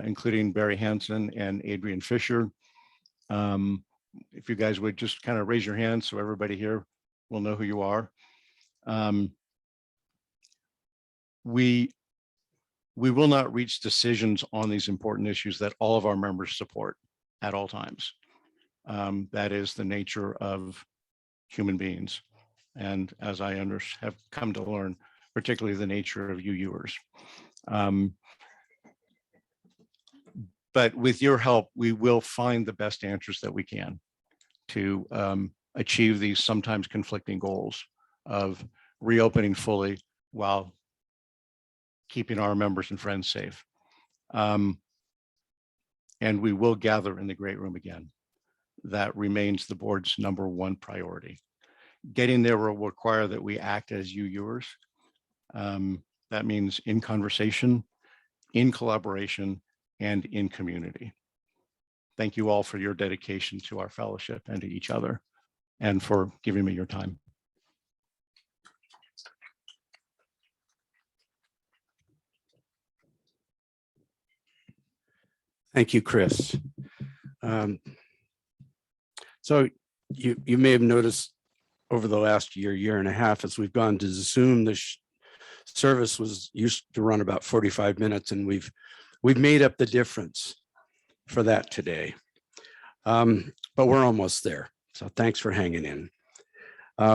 including Barry Hansen and Adrian Fisher. If you guys would just kind of raise your hands so everybody here will know who you are. We will not reach decisions on these important issues that all of our members support at all times. That is the nature of human beings. And as I have come to learn, particularly the nature of UUers. But with your help, we will find the best answers that we can to achieve these sometimes conflicting goals of reopening fully while keeping our members and friends safe. And we will gather in the great room again. That remains the board's #1 priority. Getting there will require that we act as UUers. That means in conversation, in collaboration, and in community. Thank you all for your dedication to our fellowship and to each other, and for giving me your time. Thank you, Chris. So you may have noticed over the last year and a half, as we've gone to Zoom, the service used to run about 45 minutes, and we've made up the difference for that today. But we're almost there. So thanks for hanging in.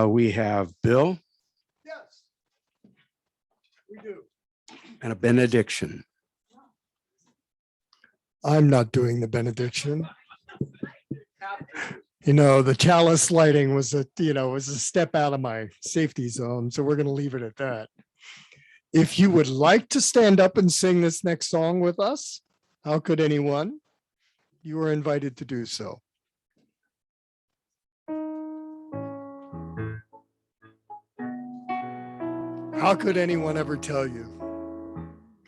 We have Bill. Yes, we do. And a benediction. I'm not doing the benediction. You know, the chalice lighting was a step out of my safety zone. So we're going to leave it at that. If you would like to stand up and sing this next song with us, how could anyone? You are invited to do so. How could anyone ever tell you?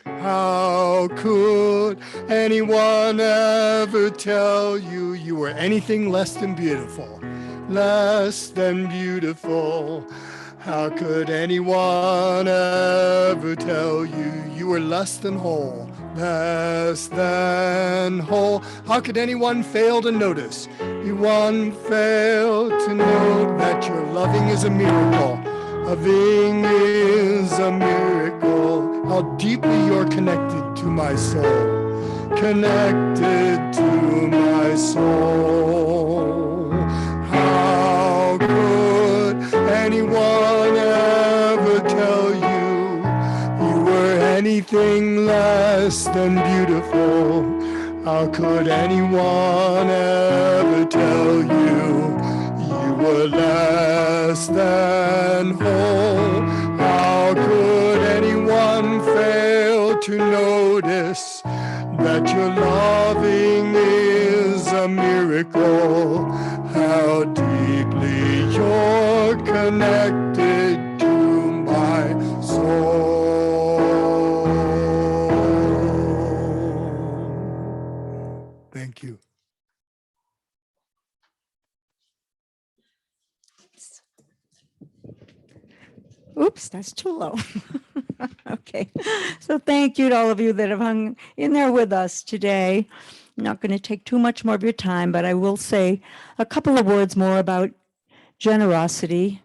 How could anyone ever tell you you were anything less than beautiful? Less than beautiful. How could anyone ever tell you you were less than whole? Less than whole. How could anyone fail to notice? Anyone fail to note that your loving is a miracle? Loving is a miracle. How deeply you're connected to my soul. Connected to my soul. How could anyone ever tell you you were anything less than beautiful? How could anyone ever tell you you were less than whole? How could anyone fail to notice that your loving is a miracle? How deeply you're connected to my soul. Thank you. Oops, that's too low. Okay, so thank you to all of you that have hung in there with us today. I'm not going to take too much more of your time, but I will say a couple of words more about generosity,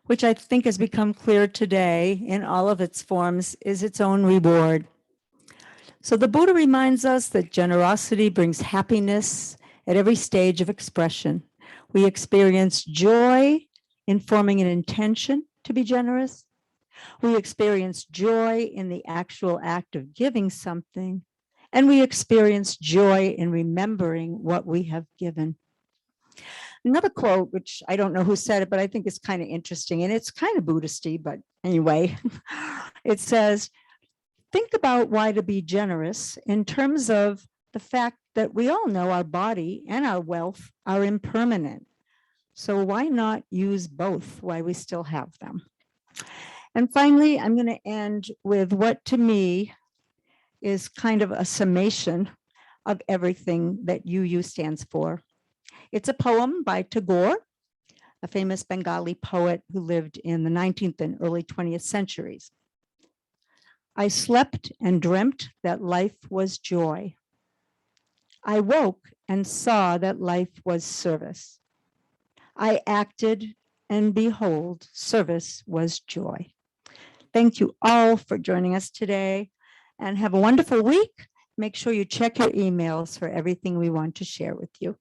which I think has become clear today in all of its forms, is its own reward. So the Buddha reminds us that generosity brings happiness at every stage of expression. We experience joy in forming an intention to be generous. We experience joy in the actual act of giving something, and we experience joy in remembering what we have given. Another quote, which I don't know who said it, but I think it's kind of interesting, and it's kind of Buddhist-y, but anyway, it says, think about why to be generous in terms of the fact that we all know our body and our wealth are impermanent. So why not use both while we still have them? And finally, I'm going to end with what to me is kind of a summation of everything that UU stands for. It's a poem by Tagore, a famous Bengali poet who lived in the 19th and early 20th centuries. I slept and dreamt that life was joy. I woke and saw that life was service. I acted and behold, service was joy. Thank you all for joining us today and have a wonderful week. Make sure you check your emails for everything we want to share with you.